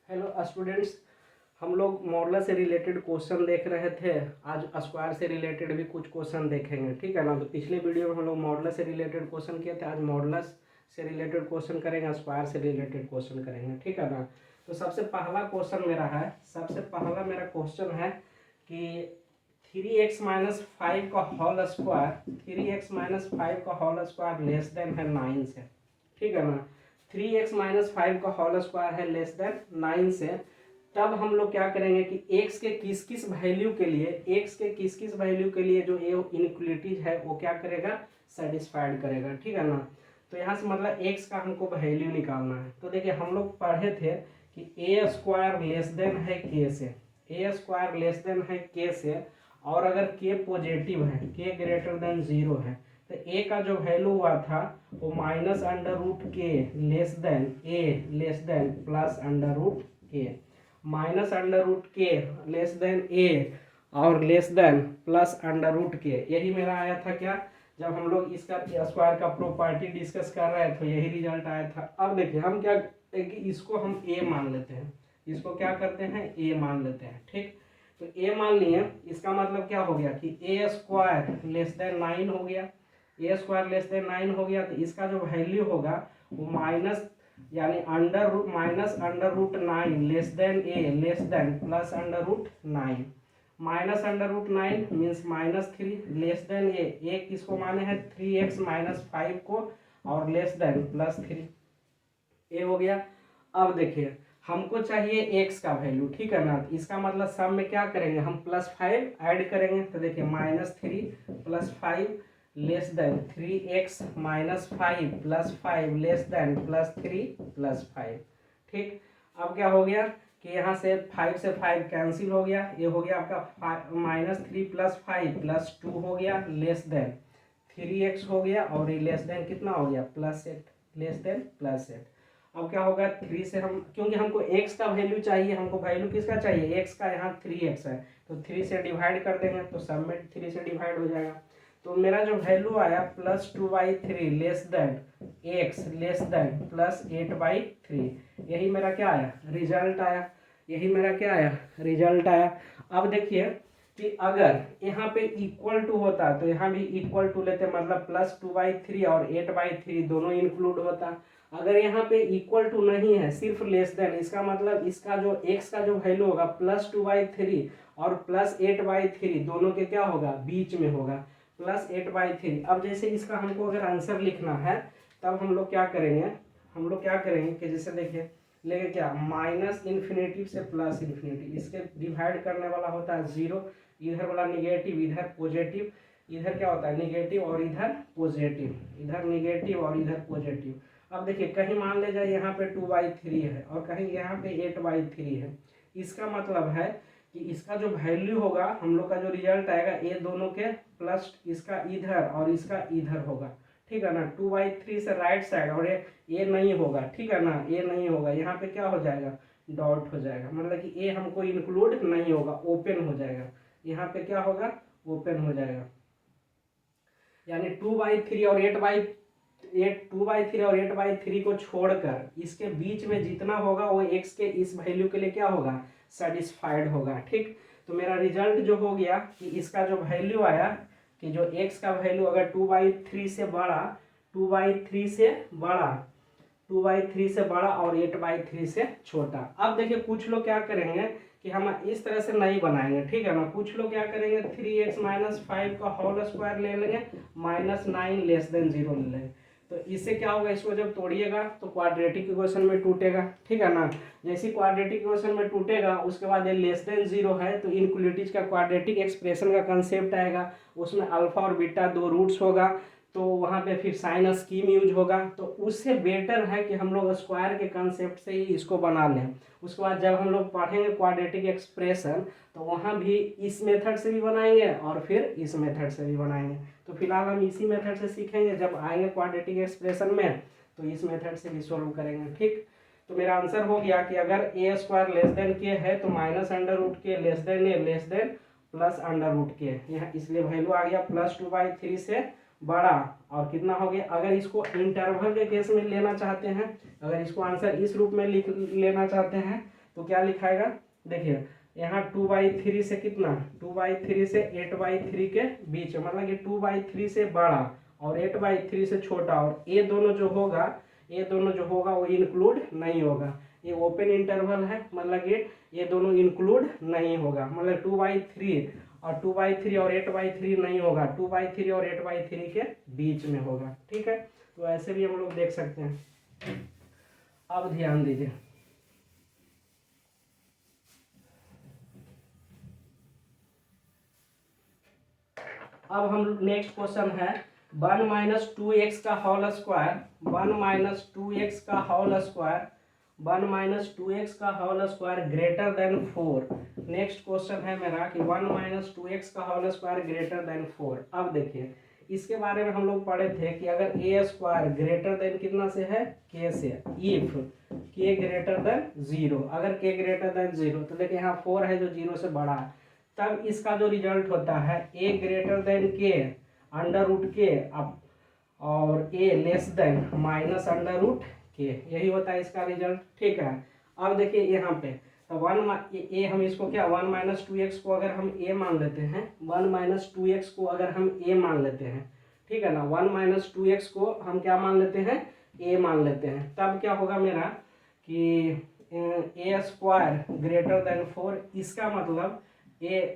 Hello students, हम लोग modulus से रिलेटेड क्वेश्चन देख रहे थे। आज स्क्वायर से रिलेटेड भी कुछ क्वेश्चन देखेंगे, ठीक है ना। तो पिछले वीडियो में हम लोग मॉडुलस से रिलेटेड क्वेश्चन किए थे, आज मॉडुलस से रिलेटेड क्वेश्चन करेंगे, स्क्वायर से रिलेटेड क्वेश्चन करेंगे, ठीक है ना। तो सबसे पहला क्वेश्चन मेरा क्वेश्चन है कि 3x-5 का होल स्क्वायर लेस देन है 9 से, ठीक है ना। 3x-5 का होल स्क्वायर है लेस देन 9 से। तब हम लोग क्या करेंगे कि x के किस किस वैल्यू के लिए जो ये इनइक्वालिटीज है वो क्या करेगा, सेटिस्फाइड करेगा, ठीक है ना। तो यहाँ से मतलब x का हमको वैल्यू निकालना है। तो देखिए हम लोग पढ़े थे कि a स्क्वायर लेस देन है k से, और अगर k पॉजिटिव है, k ग्रेटर देन 0 है, तो a का जो वैल्यू हुआ था वो -√k less than plus √k, -√k less than a और लेस देन प्लस √k। यही मेरा आया था क्या, जब हम लोग इसका स्क्वायर का प्रॉपर्टी डिस्कस कर रहे थे, तो यही रिजल्ट आया था। अब देखिए हम क्या कि इसको हम a मान लेते हैं, इसको क्या करते हैं, a मान लेते हैं, ठीक। तो a मान लिए, इसका मतलब क्या हो गया कि a स्क्वायर लेस देन 9 हो गया, तो इसका जो वैल्यू होगा वो माइनस यानी -√9 less than plus √9, -√9 means -3 less than a किसको माने हैं 3x-5 को, और लेस देन +3 ए हो गया। अब देखिए हमको चाहिए x का वैल्यू, ठीक है ना। तो इसका मतलब सब में क्या करेंगे, हम +5 ऐड करेंगे। तो देखिए -3 + 5 less than 3x-5 + 5 less than +3 + 5, ठीक। अब क्या हो गया कि यहाँ से 5 से 5 कैंसिल हो गया, ये हो गया आपका -3 + 5 + 2 हो गया लेस देन 3x हो गया, और ये लेस देन कितना हो गया +8, लेस देन +8। अब क्या होगा 3 से हम, क्योंकि हमको x का वैल्यू चाहिए, हमको वैल्यू किसका चाहिए, x का, यहाँ 3x है, तो 3 से डिवाइड कर देंगे, तो सब में 3 से डिवाइड हो जाएगा। तो मेरा जो वैल्यू आया +2/3 less than x less then +8/3, यही मेरा क्या आया, रिजल्ट आया। अब देखिए कि अगर यहाँ पे इक्वल टू होता तो यहाँ भी इक्वल टू लेते, मतलब +2/3 और 8/3 दोनों इंक्लूड होता। अगर यहाँ पे इक्वल टू नहीं है, सिर्फ लेस देन, इसका मतलब इसका जो x का जो वैल्यू होगा +2/3 और +8/3 दोनों के क्या होगा, बीच में होगा, +8/3। अब जैसे इसका हमको अगर आंसर लिखना है, तब हम लोग क्या करेंगे कि जैसे देखिए लेंगे क्या, -∞ से +∞, इसके डिवाइड करने वाला होता है 0, इधर वाला निगेटिव, इधर पॉजिटिव, इधर क्या होता है निगेटिव और इधर पॉजिटिव, इधर निगेटिव और इधर पॉजिटिव। अब देखिए कहीं मान ले जाए यहाँ पे 2/3 है और कहीं यहाँ पे 8/3 है, इसका मतलब है कि इसका जो वैल्यू होगा, हम लोग का जो रिजल्ट आएगा, ये दोनों के प्लस इसका इधर और इसका इधर होगा, ठीक है ना। 2/3 से राइट साइड, और ये नहीं होगा, ठीक है ना, ये नहीं होगा, यहाँ पे क्या हो जाएगा, डॉट हो जाएगा, मतलब कि ये हमको इंक्लूड नहीं होगा, ओपन हो जाएगा, यहाँ पे क्या होगा, ओपन हो जाएगा। यानी 2/3 और 8/3 को छोड़कर इसके बीच में जितना होगा वो x के इस वैल्यू के लिए क्या होगा, सेटिस्फाइड होगा, ठीक। तो मेरा रिजल्ट जो हो गया कि इसका जो वैल्यू आया कि जो x का वैल्यू अगर 2/3 से बड़ा, 2/3 से बड़ा और 8/3 से छोटा। अब देखिए कुछ लोग क्या करेंगे कि हम इस तरह से नहीं बनाएंगे, ठीक है ना। कुछ लोग क्या करेंगे 3x-5 का होल स्क्वायर ले लेंगे, -9 लेस देन 0 ले लेंगे। तो इससे क्या होगा, इसको जब तोड़िएगा तो क्वाड्रेटिक इक्वेशन में टूटेगा, ठीक है ना। जैसे क्वाड्रेटिक इक्वेशन में टूटेगा उसके बाद ये लेस देन 0 है, तो इनइक्वालिटीज का क्वाड्रेटिक एक्सप्रेशन का कंसेप्ट आएगा, उसमें अल्फा और बीटा दो रूट्स होगा, तो वहाँ पे फिर साइन स्कीम यूज होगा। तो उससे बेटर है कि हम लोग स्क्वायर के कंसेप्ट से ही इसको बना लें। उसके बाद जब हम लोग पढ़ेंगे क्वाड्रेटिक एक्सप्रेशन, तो वहाँ भी इस मेथड से भी बनाएंगे और फिर इस मेथड से भी बनाएंगे। तो फिलहाल हम इसी मेथड से सीखेंगे, जब आएंगे क्वाड्रेटिक एक्सप्रेशन में तो इस मेथड से भी सॉल्व करेंगे, ठीक। तो मेरा आंसर हो गया कि अगर a square less than k है तो -√k less than a less then +√k, यहाँ इसलिए वैल्यू आ गया +2/3 से बड़ा, और कितना हो गया। अगर इसको इंटरवल के केस में लेना चाहते हैं, अगर इसको आंसर इस रूप में लिख लेना चाहते हैं, तो क्या लिखाएगा, देखिए यहाँ 2/3 से कितना, 2/3 से 8/3 के बीच, मतलब कि 2/3 से बड़ा और 8/3 से छोटा, और ये दोनों जो होगा, ये दोनों जो होगा वो इंक्लूड नहीं होगा। ये ओपन इंटरवल है, मतलब कि ये दोनों इंक्लूड नहीं होगा, मतलब 2/3 और 2/3 और 8/3 नहीं होगा, 2/3 और 8/3 के बीच में होगा। ठीक है, तो ऐसे भी हम लोग देख सकते हैं। अब ध्यान दीजिए, अब हम नेक्स्ट क्वेश्चन है 1 - 2x का होल स्क्वायर, 1 - 2x का होल स्क्वायर, 1 - 2x का whole square greater than 4। Next question है मेरा कि 1 - 2x का होल स्क्वायर ग्रेटर देन 4। अब देखिए इसके बारे में हम लोग पढ़े थे कि अगर a स्क्वायर ग्रेटर देन कितना से है, k से, इफ k ग्रेटर देन 0, अगर k ग्रेटर देन 0, तो देखिए यहाँ 4 है जो 0 से बड़ा है, तब इसका जो रिजल्ट होता है a greater than k under root k और a less than minus under root k, यही होता है इसका रिजल्ट। ठीक है, अब देखिए यहाँ पे तो ए हम इसको क्या 1 - 2x को अगर हम a मान लेते हैं, 1 - 2x को अगर हम a मान लेते हैं, ठीक है ना, 1 - 2x को हम क्या मान लेते हैं, a मान लेते हैं, तब क्या होगा मेरा कि a स्क्वायर ग्रेटर देन 4, इसका मतलब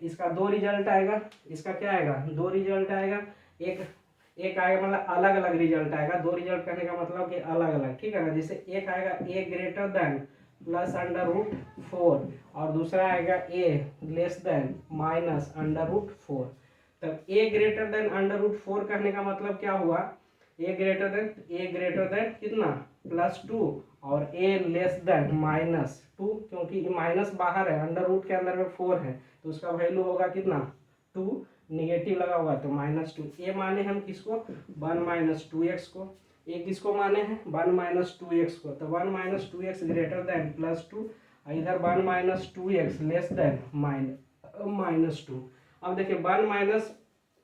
इसका दो रिजल्ट आएगा, इसका क्या आएगा, दो रिजल्ट आएगा, एक आएगा मतलब अलग अलग रिजल्ट आएगा, दो रिजल्ट कहने का मतलब कि अलग अलग। ठीक है ना, जैसे एक आएगा a greater than plus under root 4 और दूसरा आएगा a less than minus under root 4। तब a greater than under root 4 कहने का मतलब क्या हुआ, a ग्रेटर देन कितना +2 और a लेस देन -2, क्योंकि माइनस बाहर है, अंडर रूट के अंदर में 4 है, तो उसका वैल्यू होगा कितना 2, निगेटिव लगा हुआ तो -2। ये माने हम किसको 1 - 2x को, ये किसको माने हैं 1 - 2x को, तो 1 - 2x ग्रेटर देन +2, इधर 1 - 2x लेस देन -2। अब देखिए 1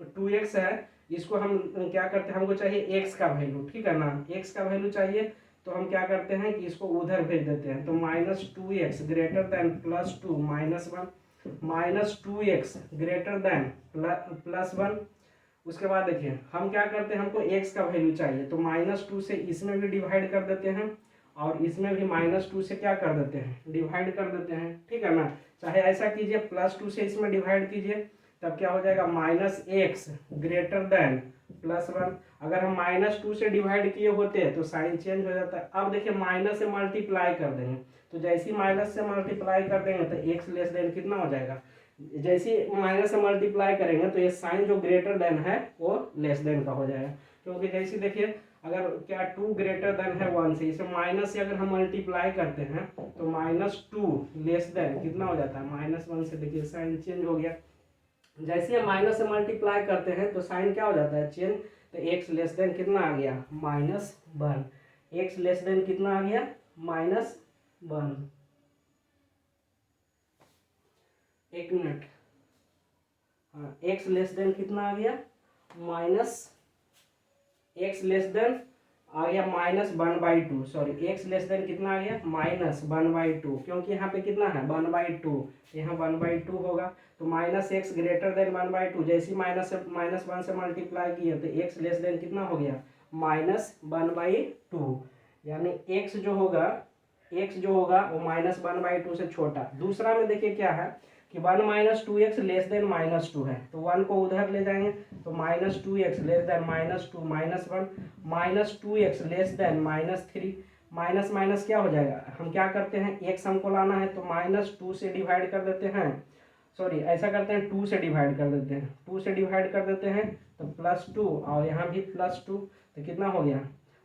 - 2x है, इसको हम क्या करते हैं, हमको चाहिए x का वैल्यू, ठीक है ना, x का वैल्यू चाहिए, तो हम क्या करते हैं कि इसको उधर भेज देते हैं, तो -2x greater than +2 -1, -2x greater than +1। उसके बाद देखिए हम क्या करते हैं, हमको x का वैल्यू चाहिए, तो -2 से इसमें भी डिवाइड कर देते हैं और इसमें भी -2 से क्या कर देते हैं, डिवाइड कर देते हैं। ठीक है ना, चाहे ऐसा कीजिए +2 से इसमें डिवाइड कीजिए, तब क्या हो जाएगा -x ग्रेटर देन +1। अगर हम -2 से डिवाइड किए होते तो साइन चेंज हो जाता है। अब देखिए माइनस से मल्टीप्लाई कर देंगे, तो जैसे ही माइनस से मल्टीप्लाई कर देंगे तो x लेस देन कितना हो जाएगा, जैसे माइनस से मल्टीप्लाई करेंगे तो ये साइन जो ग्रेटर देन है वो लेस देन का हो जाएगा, क्योंकि जैसे देखिए अगर क्या 2 ग्रेटर देन है 1 से, इसे माइनस से अगर हम मल्टीप्लाई करते हैं तो -2 लेस देन कितना हो जाता है -1 से, देखिए साइन चेंज हो गया। जैसे हम माइनस से मल्टीप्लाई करते हैं तो साइन क्या हो जाता है चेंज, तो x लेस देन कितना आ गया -1, x लेस देन कितना आ गया -1। एक मिनट, हाँ x लेस देन कितना आ गया x लेस देन आ गया -1/2, सॉरी x लेस देन कितना आ गया -1/2, क्योंकि यहाँ पे कितना है 1/2, यहाँ 1/2 होगा, तो -x ग्रेटर देन 1/2, जैसे ही -1 से मल्टीप्लाई किए तो x लेस देन कितना हो गया -1/2, यानी x जो होगा वो -1/2 से छोटा। दूसरा में देखिए क्या है कि 1 - 2x लेस देन -2 है, तो 1 को उधर ले जाएंगे, तो -2x less than -2 -1 -2x less than -3, minus minus क्या हो जाएगा, हम क्या करते हैं x हमको लाना है तो -2 से डिवाइड कर देते हैं, सॉरी ऐसा करते हैं 2 से डिवाइड कर देते हैं, 2 से डिवाइड कर देते हैं तो +2 और यहाँ भी +2, तो कितना हो गया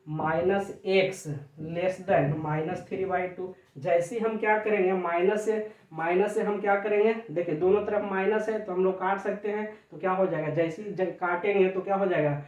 -x लेस देन -3/2। जैसे ही हम क्या करेंगे माइनस से हम क्या करेंगे, देखिए दोनों तरफ माइनस है तो हम लोग काट सकते हैं, तो क्या हो जाएगा जैसे ही काटेंगे तो क्या हो जाएगा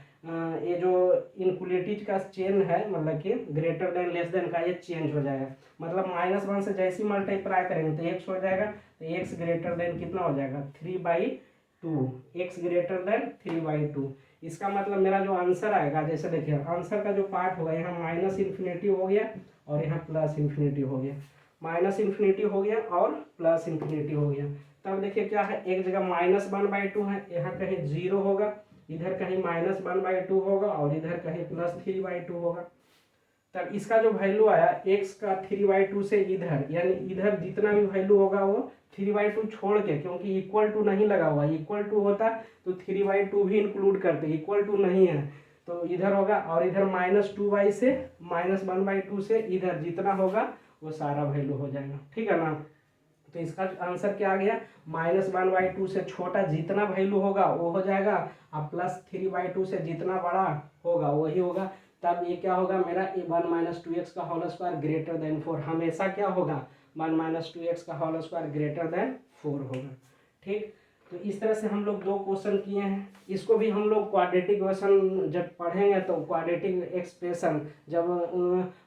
ये जो इनक्वलिटी का चेन है, मतलब कि ग्रेटर देन लेस देन का ये चेंज हो जाएगा, मतलब -1 से जैसे ही मल्टीप्लाई करेंगे तो x हो जाएगा, तो x ग्रेटर देन कितना हो जाएगा 3/2, x ग्रेटर देन 3/2। इसका मतलब मेरा जो आंसर आएगा, जैसे देखिए आंसर का जो पार्ट होगा यहाँ -∞ हो गया और यहाँ +∞ हो गया, माइनस इन्फिनिटी हो गया और प्लस इन्फिनिटी हो गया। तब देखिए क्या है, एक जगह -1/2 है, यहाँ कहीं 0 होगा, इधर कहीं -1/2 होगा और इधर कहीं +3/2 होगा। तब इसका जो वैल्यू आया x का 3/2 से इधर, यानी इधर जितना भी वैल्यू होगा वो 3/2 छोड़ के, क्योंकि इक्वल टू नहीं लगा हुआ, इक्वल टू होता तो 3/2 भी इंक्लूड करते, इक्वल टू नहीं है तो इधर होगा, और इधर -2 से -1/2 से इधर जितना होगा वो सारा वैल्यू हो जाएगा। ठीक है ना। तो इसका आंसर क्या आ गया, -1/2 से छोटा जितना वैल्यू होगा वो हो जाएगा, और +3/2 से जितना बड़ा होगा वही होगा। तब ये क्या होगा मेरा, 1 - 2x का होल स्क्वायर ग्रेटर देन 4, हमेशा क्या होगा 1 - 2x का होल स्क्वायर ग्रेटर देन 4 होगा। ठीक, तो इस तरह से हम लोग 2 क्वेश्चन किए हैं। इसको भी हम लोग क्वाड्रेटिक इक्वेशन जब पढ़ेंगे तो क्वाड्रेटिक एक्सप्रेशन जब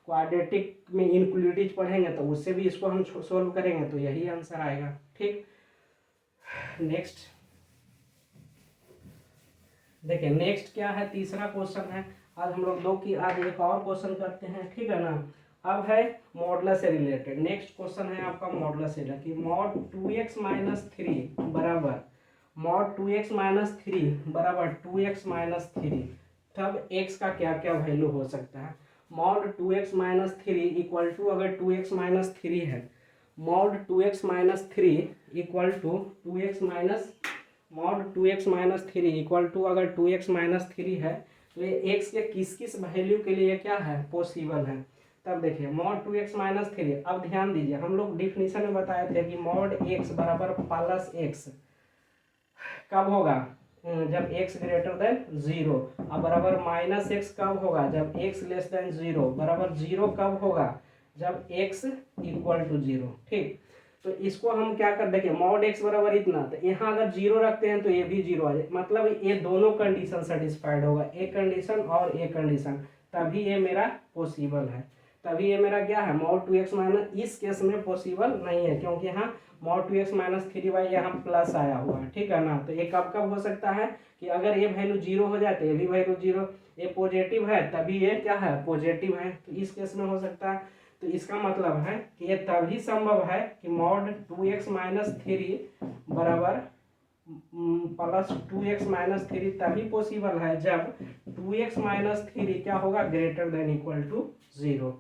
क्वाड्रेटिक में इनक्लूडिज पढ़ेंगे तो उससे भी इसको हम सोल्व करेंगे तो यही आंसर आएगा। ठीक, नेक्स्ट देखिए, नेक्स्ट क्या है, तीसरा क्वेश्चन है। आज हम लोग 2 की, आज एक और क्वेश्चन करते हैं। ठीक है ना। अब है मॉडुलस से रिलेटेड नेक्स्ट क्वेश्चन है आपका मॉडुलस से, कि mod 2x - 3 बराबर mod 2x - 3 बराबर 2x - 3, तब x का क्या क्या वैल्यू हो सकता है। mod 2x - 3 इक्वल टू, अगर 2x - 3 है, mod 2x - 3 equal to 2x minus mod 2x - 3 equal to, अगर 2x - 3 है तो ये x के किस किस वैल्यू के लिए क्या है, पॉसिबल है। तब देखिए mod 2x - 3, अब ध्यान दीजिए, हम लोग डिफिनीशन में बताए थे कि mod x बराबर प्लस x कब होगा, जब x ग्रेटर देन 0, अब बराबर -x कब होगा, जब x लेस देन 0, बराबर 0 कब होगा, जब x इक्वल टू 0। ठीक, तो इसको हम क्या कर, देखिए mod x बराबर इतना, तो यहाँ अगर 0 रखते हैं तो ये भी 0 आ जाए, मतलब ये दोनों कंडीशन सेटिस्फाइड होगा, एक कंडीशन और एक कंडीशन, तभी ये मेरा पॉसिबल है। तभी ये मेरा क्या है, mod 2x - इस केस में पॉसिबल नहीं है, क्योंकि यहाँ mod 2x - 3 यहाँ प्लस आया हुआ है। ठीक है ना। तो ये कब कब हो सकता है कि अगर ये वैल्यू 0 हो जाए तो ये भी वैल्यू 0, ये पॉजिटिव है तभी ये क्या है, पॉजिटिव है, तो इस केस में हो सकता है। तो इसका मतलब है कि ये तभी संभव है कि mod 2x - 3 बराबर प्लस 2x - 3 तभी पॉसिबल है जब 2x - 3 क्या होगा, greater than equal to 0।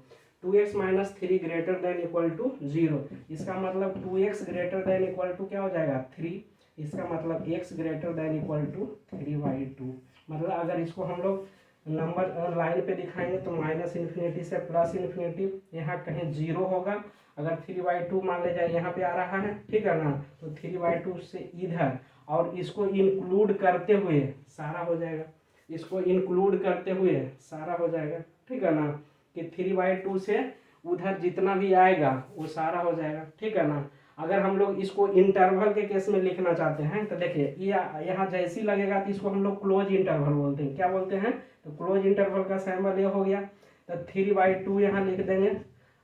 2x - 3 greater than equal to 0, इसका मतलब 2x greater than equal to क्या हो जाएगा, 3, इसका मतलब x greater than equal to 3/2। मतलब अगर इसको हम लोग नंबर लाइन पे दिखाएंगे तो -इन्फिनिटी से +इन्फिनिटी, यहाँ कहीं 0 होगा, अगर 3/2 मान ले जाए यहाँ पे आ रहा है। ठीक है ना। तो 3/2 से इधर, और इसको इंक्लूड करते हुए सारा हो जाएगा, इसको इंक्लूड करते हुए सारा हो जाएगा। ठीक है ना, कि 3/2 से उधर जितना भी आएगा वो सारा हो जाएगा। ठीक है ना। अगर हम लोग इसको इंटरवल के केस में लिखना चाहते हैं तो देखिए, ये यहाँ जैसी लगेगा तो इसको हम लोग क्लोज इंटरवल बोलते हैं। क्या बोलते हैं, तो क्लोज इंटरवल का सिंबल ये हो गया, तो 3/2 यहाँ लिख देंगे,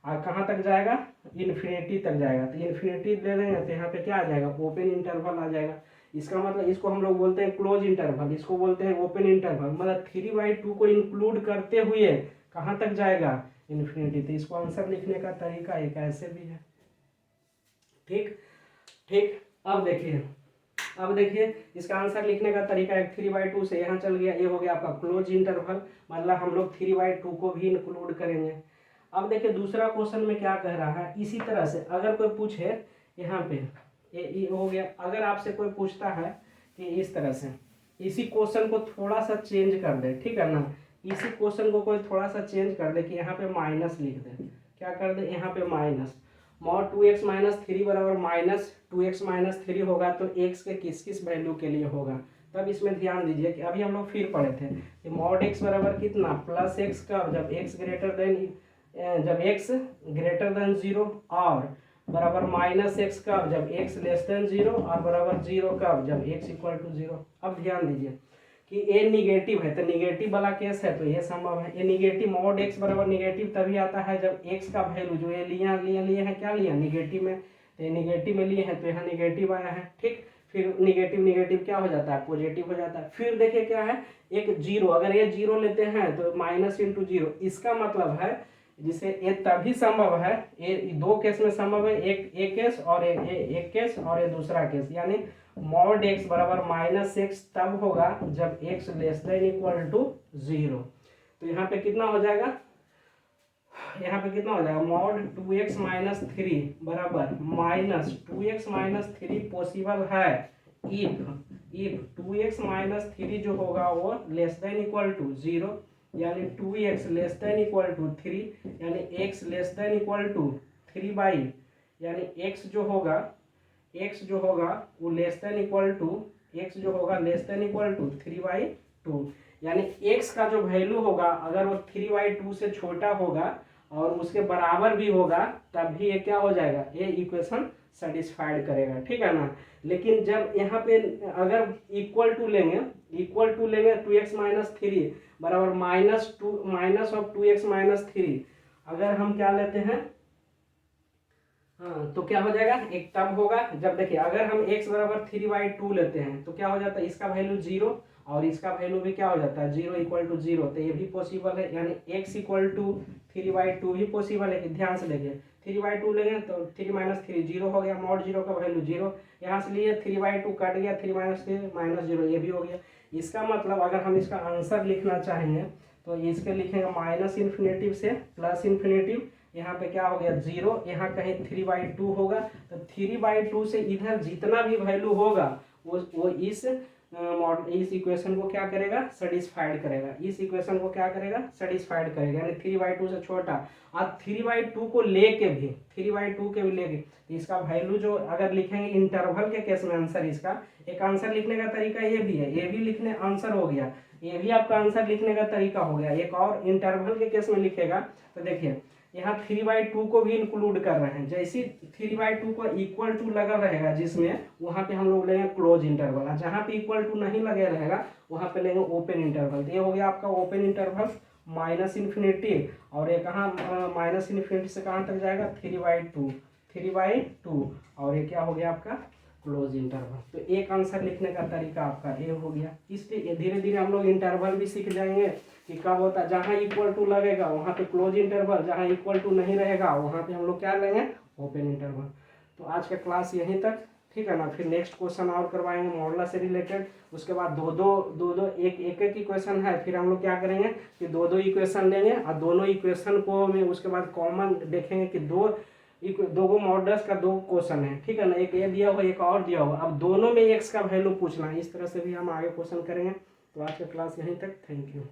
और कहाँ तक जाएगा, इन्फिनिटी तक जाएगा, तो इन्फिनिटी ले लेंगे तो यहाँ पे क्या आ जाएगा, ओपन इंटरवल आ जाएगा। इसका मतलब इसको हम लोग बोलते हैं क्लोज इंटरवल, इसको बोलते हैं ओपन इंटरवल, मतलब 3/2 को इंक्लूड करते हुए कहाँ तक जाएगा, इन्फिनिटी। तो इसको आंसर लिखने का तरीका एक ऐसे भी है। ठीक ठीक, अब देखिए इसका आंसर लिखने का तरीका है, 3/2 से यहाँ चल गया, ये हो गया आपका क्लोज इंटरवल, मतलब हम लोग 3/2 को भी इंक्लूड करेंगे। अब देखिए दूसरा क्वेश्चन में क्या कह रहा है, इसी तरह से अगर कोई पूछे, यहाँ पे ये हो गया, अगर आपसे कोई पूछता है कि इस तरह से, इसी क्वेश्चन को थोड़ा सा चेंज कर दे। ठीक है ना, इसी क्वेश्चन को कोई थोड़ा सा चेंज कर दे कि यहाँ पे माइनस लिख दे, क्या कर दे, यहाँ पे माइनस, mod 2x - 3 बराबर -2x - 3 होगा, तो x के किस किस वैल्यू के लिए होगा। तब इसमें ध्यान दीजिए कि अभी हम लोग फिर पढ़े थे कि mod x बराबर कितना, +x का, जब x ग्रेटर देन 0, और बराबर -x का जब x लेस देन 0, और बराबर 0 का जब x इक्वल टू 0। अब ध्यान दीजिए कि ये निगेटिव है, तो निगेटिव वाला केस है तो ये संभव है। ये निगेटिव mod x बराबर निगेटिव तभी आता है जब x का वैल्यू जो ये लिए हैं, क्या लिया, निगेटिव में, तो ये निगेटिव में लिए हैं तो यहाँ निगेटिव आया है। ठीक, फिर निगेटिव क्या हो जाता है, पॉजिटिव हो जाता है। फिर देखिए क्या है, एक 0, अगर ये 0 लेते हैं तो -× 0, इसका मतलब है जिसे ये तभी संभव है, ये दो केस में संभव है, एक केस और एक केस और ये दूसरा केस, यानी मॉड x बराबर -x तब होगा जब x less than equal to 0। तो यहाँ पे कितना हो जाएगा, यहाँ पे कितना हो जाएगा, मॉड 2x - 3 बराबर -2x - 3 पॉसिबल है इफ 2x - 3 जो होगा वो लेस देन इक्वल टू 0, यानी 2x less than equal to 3, यानी x less than equal to 3 यानी x जो होगा वो less than equal to, x जो होगा लेस देन इक्वल टू 3/2, यानी x का जो वैल्यू होगा अगर वो 3/2 से छोटा होगा और उसके बराबर भी होगा तब भी ये क्या हो जाएगा, ये इक्वेशन सेटिस्फाइड करेगा, ठीक है ना। लेकिन जब यहाँ पे अगर इक्वल टू लेंगे 2x - 3 बराबर -2x - 3, अगर हम क्या लेते हैं, हाँ तो क्या हो जाएगा, एक तब होगा जब देखिए अगर हम x बराबर 3/2 लेते हैं तो क्या हो जाता है, इसका वैल्यू 0 और इसका वैल्यू भी क्या हो जाता है 0 इक्वल टू 0, तो ये भी पॉसिबल है, यानी x इक्वल टू 3/2 भी पॉसिबल है। ध्यान से देखिए 3/2 लेंगे तो 3 - 3 0 हो गया, मॉड 0 का वैल्यू 0, यहाँ से लिए 3/2 कट गया, 3 - 3 -0 ये भी हो गया। इसका मतलब अगर हम इसका आंसर लिखना चाहेंगे तो इसके लिखेंगे -∞ से +∞, यहाँ पे क्या हो गया 0, यहाँ कहीं 3/2 होगा, तो 3/2 से इधर जितना भी वैल्यू होगा वो इस इक्वेशन को क्या करेगा, सेटिस्फाइड करेगा, इस इक्वेशन को क्या करेगा, सेटिस्फाइड करेगा, यानी 3/2 से छोटा। अब 3/2 को लेके भी 3/2 के भी लेके इसका वैल्यू जो अगर लिखेंगे इंटरवल के केस में आंसर, इसका एक आंसर लिखने का तरीका ये भी है, ये भी लिखने आंसर हो गया, ये भी आपका आंसर लिखने का तरीका हो गया। एक और इंटरवल के केस में लिखेगा तो देखिए यहाँ 3/2 को भी इंक्लूड कर रहे हैं, जैसे 3/2 को इक्वल टू लगा रहेगा जिसमें वहाँ पे हम लोग लेंगे क्लोज इंटरवल, जहाँ पे इक्वल टू नहीं लगे रहेगा वहाँ पे लेंगे ओपन इंटरवल। तो ये हो गया आपका ओपन इंटरवल -∞, और ये कहाँ -∞ से कहाँ तक जाएगा 3/2 और ये क्या हो गया आपका क्लोज इंटरवल। तो एक आंसर लिखने का तरीका आपका ये हो गया। इसलिए धीरे धीरे हम लोग इंटरवल भी सीख जाएंगे कि कब होता है, जहाँ इक्वल टू लगेगा वहाँ पे क्लोज इंटरवल, जहाँ इक्वल टू नहीं रहेगा वहाँ पे हम लोग क्या लेंगे, ओपन इंटरवल। तो आज का क्लास यहीं तक, ठीक है ना। फिर नेक्स्ट क्वेश्चन और करवाएंगे मॉडुलस से रिलेटेड, उसके बाद दो एक इक्वेशन है, फिर हम लोग क्या करेंगे कि दो इक्वेशन लेंगे और दोनों इक्वेशन को में उसके बाद कॉमन देखेंगे कि दो मॉडुलस का 2 क्वेश्चन है, ठीक है ना, एक ये दिया हुआ एक और दिया हुआ, अब दोनों में x का वैल्यू पूछना है, इस तरह से भी हम आगे क्वेश्चन करेंगे। तो आज का क्लास यहीं तक, थैंक यू।